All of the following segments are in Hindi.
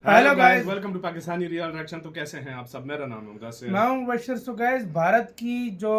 Hello guys, welcome to Pakistani real reaction. तो कैसे हैं आप सब? मेरा नाम है मुदस्सिर। मैं हूं मुबश्शिर। सो गाइस, भारत की जो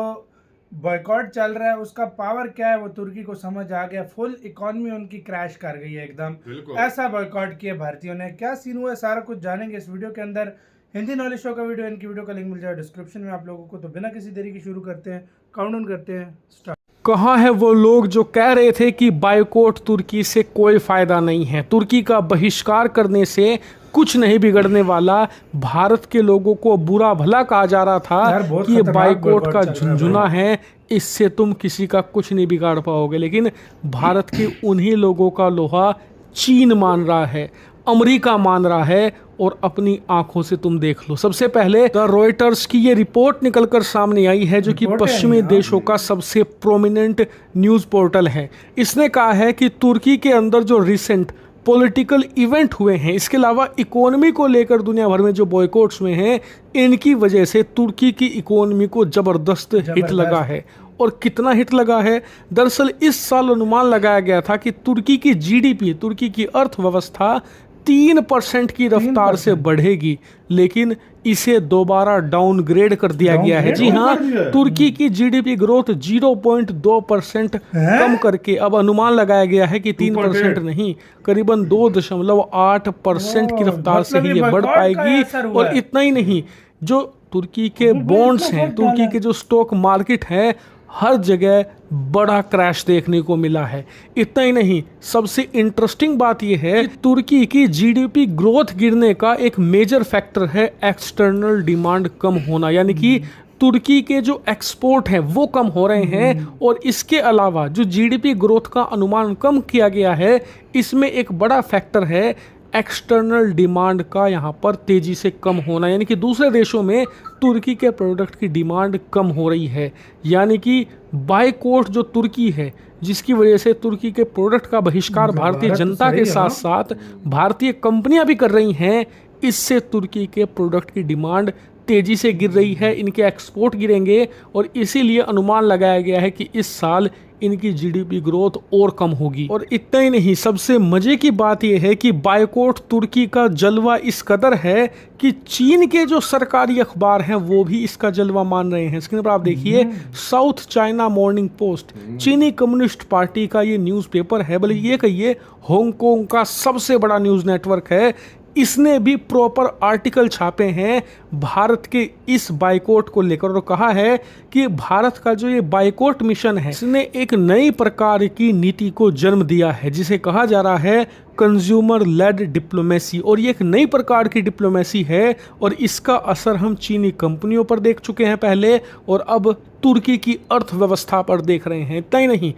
बॉयकॉट चल रहा है उसका पावर क्या है वो तुर्की को समझ आ गया। फुल इकोनॉमी उनकी क्रैश कर गई है एकदम। बिल्कुल ऐसा बॉयकॉट किया भारतीयों ने। क्या सीन हुआ है सारा कुछ जानेंगे इस वीडियो के अंदर। हिंदी नॉलेज शो का वीडियो, इनकी वीडियो का लिंक मिल जाएगा डिस्क्रिप्शन में आप लोगों को। तो बिना किसी देरी की शुरू करते हैं, काउंटडाउन करते हैं, स्टार्ट। कहाँ है वो लोग जो कह रहे थे कि बायकॉट तुर्की से कोई फायदा नहीं है, तुर्की का बहिष्कार करने से कुछ नहीं बिगड़ने वाला। भारत के लोगों को बुरा भला कहा जा रहा यार, था बहुत कि ये खतरनाक बायकॉट boycott का चल रहा है झुंझुना है, इससे तुम किसी का कुछ नहीं बिगाड़ पाओगे। लेकिन भारत के उन्हीं लोगों का लोहा चीन मान रहा है, अमेरिका मान रहा है, और अपनी आंखों से तुम देख लो। सबसे पहले द रॉयटर्स की ये रिपोर्ट निकलकर सामने आई है, जो कि रिपोर्ट है पश्चिमी यार। देशों का सबसे प्रोमिनेंट न्यूज़ पोर्टल है। इसने कहा है कि तुर्की के अंदर जो रिसेंट पॉलिटिकल इवेंट हुए हैं, इसके अलावा इकोनॉमी को लेकर दुनिया भर में जो बॉयकॉट्स हुए हैं, इनकी वजह से तुर्की की इकोनॉमी को जबरदस्त हिट लगा है। और कितना हिट लगा है? दरअसल इस साल अनुमान लगाया गया था कि तुर्की की जीडीपी, तुर्की की अर्थव्यवस्था 3% की रफ्तार से बढ़ेगी, लेकिन इसे दोबारा डाउनग्रेड कर दिया गया है। जी हाँ, तुर्की की जीडीपी ग्रोथ 0.2% कम करके अब अनुमान लगाया गया है कि 3% नहीं, करीबन 2.8% की रफ्तार से ही ये बढ़ पाएगी। और इतना ही नहीं, जो तुर्की के बॉन्ड्स हैं, तुर्की के जो स्टॉक मार्केट है, हर जगह बड़ा क्रैश देखने को मिला है। इतना ही नहीं, सबसे इंटरेस्टिंग बात यह है कि तुर्की की जीडीपी ग्रोथ गिरने का एक मेजर फैक्टर है एक्सटर्नल डिमांड कम होना, यानी कि तुर्की के जो एक्सपोर्ट हैं वो कम हो रहे हैं। और इसके अलावा जो जीडीपी ग्रोथ का अनुमान कम किया गया है, इसमें एक बड़ा फैक्टर है एक्सटर्नल डिमांड का यहाँ पर तेज़ी से कम होना, यानी कि दूसरे देशों में तुर्की के प्रोडक्ट की डिमांड कम हो रही है। यानी कि बायकॉट जो तुर्की है, जिसकी वजह से तुर्की के प्रोडक्ट का बहिष्कार भारतीय जनता के साथ साथ भारतीय कंपनियां भी कर रही हैं, इससे तुर्की के प्रोडक्ट की डिमांड तेज़ी से गिर रही है, इनके एक्सपोर्ट गिरेंगे। और इसीलिए अनुमान लगाया गया है कि इस साल इनकी जीडीपी ग्रोथ और कम होगी। और इतना ही नहीं, सबसे मजे की बात यह है कि बायकॉट तुर्की का जलवा इस कदर है कि चीन के जो सरकारी अखबार हैं वो भी इसका जलवा मान रहे हैं। स्क्रीन पर आप देखिए, साउथ चाइना मॉर्निंग पोस्ट, चीनी कम्युनिस्ट पार्टी का ये न्यूज़पेपर है, बल्कि ये कहिए हांगकांग का सबसे बड़ा न्यूज़ नेटवर्क है, इसने भी प्रॉपर आर्टिकल छापे हैं भारत के इस बायकॉट को लेकर। और कहा है कि भारत का जो ये बायकॉट मिशन है, इसने एक नई प्रकार की नीति को जन्म दिया है, जिसे कहा जा रहा है कंज्यूमर लेड डिप्लोमेसी। और ये एक नई प्रकार की डिप्लोमेसी है, और इसका असर हम चीनी कंपनियों पर देख चुके हैं पहले, और अब तुर्की की अर्थव्यवस्था पर देख रहे हैं। इतना ही नहीं,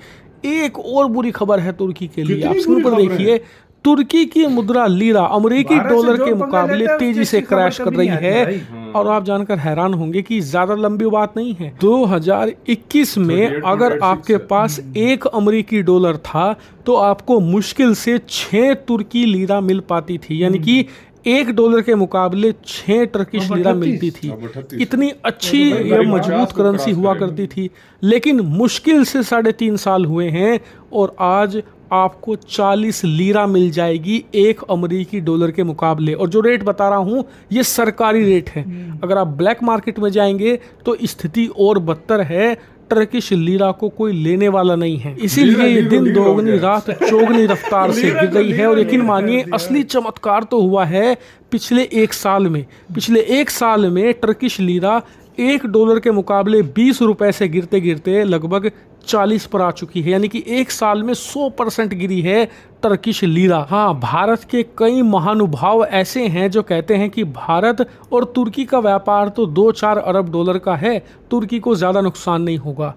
एक और बुरी खबर है तुर्की के लिए। आप स्क्रीन पर देखिए, तुर्की की मुद्रा लीरा अमेरिकी डॉलर के मुकाबले तेजी से क्रैश कर रही है। और आप जानकर हैरान होंगे कि ज्यादा लंबी बात नहीं है, 2021 में अगर आपके पास एक अमेरिकी डॉलर था तो आपको मुश्किल से 6 तुर्की लीरा मिल पाती थी, यानी कि $1 के मुकाबले 6 टर्किश लीरा मिलती थी। इतनी अच्छी या मजबूत करेंसी हुआ करती थी। लेकिन मुश्किल से 3.5 साल हुए हैं और आज आपको 40 लीरा मिल जाएगी एक अमेरिकी डॉलर के मुकाबले। और जो रेट बता रहा हूँ ये सरकारी रेट है, अगर आप ब्लैक मार्केट में जाएंगे तो स्थिति और बदतर है, टर्किश लीरा को कोई लेने वाला नहीं है। इसीलिए ये दिन दोगुनी रात चौगुनी रफ्तार से गिर रही है। और यकीन मानिए, असली चमत्कार तो हुआ है पिछले एक साल में। पिछले एक साल में टर्किश लीरा $1 के मुकाबले 20 रुपए से गिरते गिरते लगभग 40 पर आ चुकी है, यानी कि एक साल में 100% गिरी है टर्किश लीरा। हाँ, भारत के कई महानुभाव ऐसे हैं जो कहते हैं कि भारत और तुर्की का व्यापार तो 2-4 अरब डॉलर का है, तुर्की को ज़्यादा नुकसान नहीं होगा।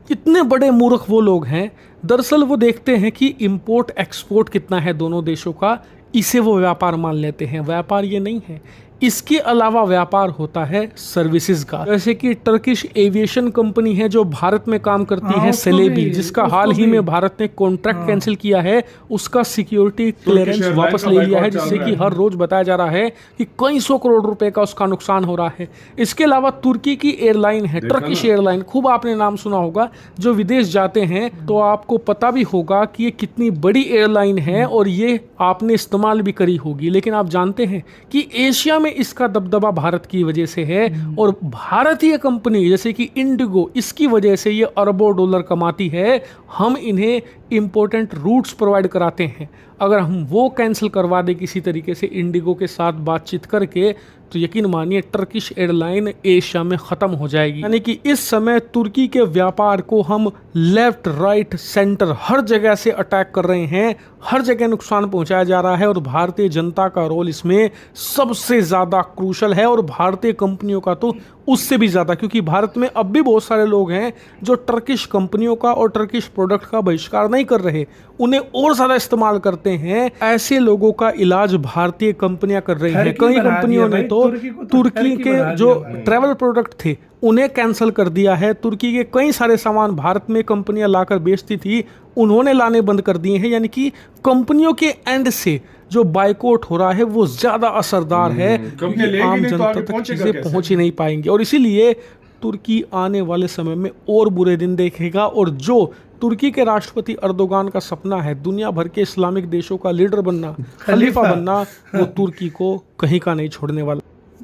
इतने बड़े मूर्ख वो लोग हैं। दरअसल वो देखते हैं कि इंपोर्ट एक्सपोर्ट कितना है दोनों देशों का, इसे वो व्यापार मान लेते हैं। व्यापार ये नहीं है। इसके अलावा व्यापार होता है सर्विसेज का, जैसे कि टर्किश एविएशन कंपनी है जो भारत में काम करती है, सेलेबी, जिसका हाल ही में भारत ने कॉन्ट्रैक्ट कैंसिल किया है, उसका सिक्योरिटी क्लियरेंस वापस ले लिया है, जिससे कि हर रोज बताया जा रहा है कि कई सौ करोड़ रुपए का उसका नुकसान हो रहा है। इसके अलावा तुर्की की एयरलाइन है टर्किश एयरलाइन, खूब आपने नाम सुना होगा। जो विदेश जाते हैं तो आपको पता भी होगा कि ये कितनी बड़ी एयरलाइन है और ये आपने इस्तेमाल भी करी होगी। लेकिन आप जानते हैं कि एशिया में इसका दबदबा भारत की वजह से है, और भारतीय कंपनी जैसे कि इंडिगो, इसकी वजह से ये अरबों डॉलर कमाती है। हम इन्हें इंपॉर्टेंट रूट्स प्रोवाइड कराते हैं, अगर हम वो कैंसिल करवा दें किसी तरीके से इंडिगो के साथ बातचीत करके, तो यकीन मानिए टर्किश एयरलाइन एशिया में ख़त्म हो जाएगी। यानी कि इस समय तुर्की के व्यापार को हम लेफ्ट राइट सेंटर हर जगह से अटैक कर रहे हैं, हर जगह नुकसान पहुंचाया जा रहा है, और भारतीय जनता का रोल इसमें सबसे ज़्यादा क्रूशल है, और भारतीय कंपनियों का तो उससे भी ज़्यादा, क्योंकि भारत में अब भी बहुत सारे लोग हैं जो टर्किश कंपनियों का और टर्किश प्रोडक्ट का बहिष्कार नहीं कर रहे, उन्हें और ज़्यादा इस्तेमाल करते हैं। ऐसे लोगों का इलाज भारतीय कंपनियां कर रही हैं। कई कंपनियों ने तो तुर्की के जो ट्रैवल प्रोडक्ट थे उन्हें कैंसिल कर दिया है। तुर्की के कई सारे सामान भारत में कंपनियां लाकर बेचती थी, उन्होंने लाने बंद कर दिए हैं। यानी कि कंपनियों के एंड से जो बाइकआउट हो रहा है वो ज्यादा असरदार है, क्योंकि आम जनता तक चीजें पहुंच ही नहीं पाएंगी, और इसीलिए तुर्की आने वाले समय में और बुरे दिन देखेगा। और जो तुर्की के राष्ट्रपति अर्दोगान का सपना है दुनिया भर के इस्लामिक देशों का लीडर बनना, खलीफा बनना, वो तुर्की को कहीं का नहीं छोड़ने वाला।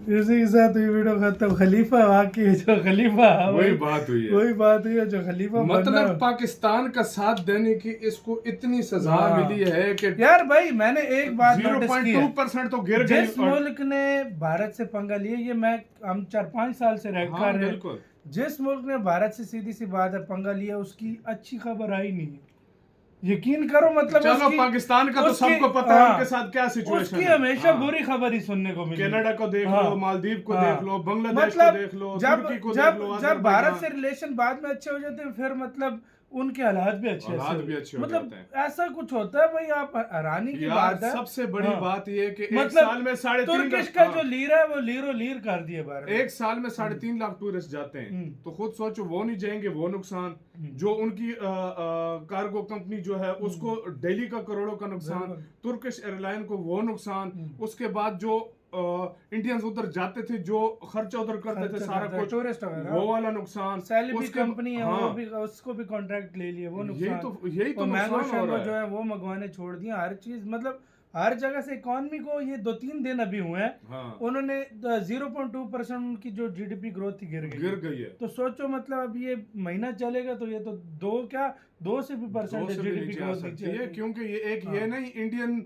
इसी के साथ ये वीडियो खत्म। खलीफा वाकई जो खलीफा वही बात हुई है, वही बात हुई है जो खलीफा मतलब पाकिस्तान का साथ देने की इसको इतनी सजा मिली है कि यार भाई मैंने एक बात नोटिस की है, 0.2% तो गिर गई। जिस मुल्क ने भारत से पंगा लिया, ये मैं हम 4-5 साल से रह कर रहे हैं, जिस मुल्क ने भारत से सीधी सी बात है पंगा लिया, उसकी अच्छी खबर आई नहीं है। यकीन करो, मतलब चलो पाकिस्तान का तो सबको पता है उनके साथ क्या सिचुएशन है। हमेशा बुरी खबर ही सुनने को मिली। कनाडा को देख लो, मालदीव को देख लो, बांग्लादेश को देख लो, तुर्की को देख लो। जब भारत से रिलेशन बाद में अच्छे हो जाते हैं, फिर मतलब उनके हालात भी अच्छे मतलब ऐसा कुछ होता है भाई। आप हैरानी की बात है। सबसे बड़ी बात ये कि मतलब एक साल में 3.5 तुर्किश का जो लीर है वो लीर कर दिए भारत। एक साल में 3.5 लाख टूरिस्ट जाते हैं, तो खुद सोचो वो नहीं जाएंगे, वो नुकसान। जो उनकी कार्गो कंपनी जो है उसको दिल्ली का करोड़ों का नुकसान, तुर्किश एयरलाइन को वो नुकसान, उसके बाद जो इंडियंस उधर जाते थे, जो खर्चा उधर करते थे सारा कुछ, टूरिस्ट वो वाला नुकसान। सेलेबी कंपनी है, वो भी उसको भी कॉन्ट्रैक्ट ले लिए, वो नुकसान। यही तो मैंगो शैंगो जो है वो मंगवाने छोड़ दिए। हर चीज मतलब हर जगह से इकोनॉमी को ये 2-3 दिन अभी हुए हैं, उन्होंने 0.2% उनकी जो जीडीपी ग्रोथ थी गिर गई है। तो सोचो मतलब अब ये महीना चलेगा तो ये तो 2 से भी % जीडीपी ग्रोथ नीचे है, क्योंकि ये एक ये नहीं इंडियन,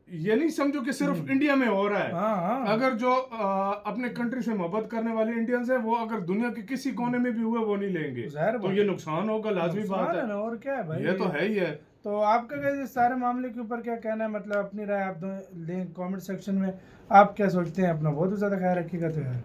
ये नहीं समझो कि सिर्फ इंडिया में हो रहा है। अगर जो अपने कंट्री से मोहब्बत करने वाले इंडियंस है, वो अगर दुनिया के किसी कोने में भी हुए वो नहीं लेंगे, तो ये नुकसान होगा, लाजमी बात है। और क्या है भाई, ये तो है ही है। तो आपका इस सारे मामले के ऊपर क्या कहना है, मतलब अपनी राय आप दें कमेंट सेक्शन में। आप क्या सोचते हैं? अपना बहुत ज्यादा ख्याल रखिएगा। तो यार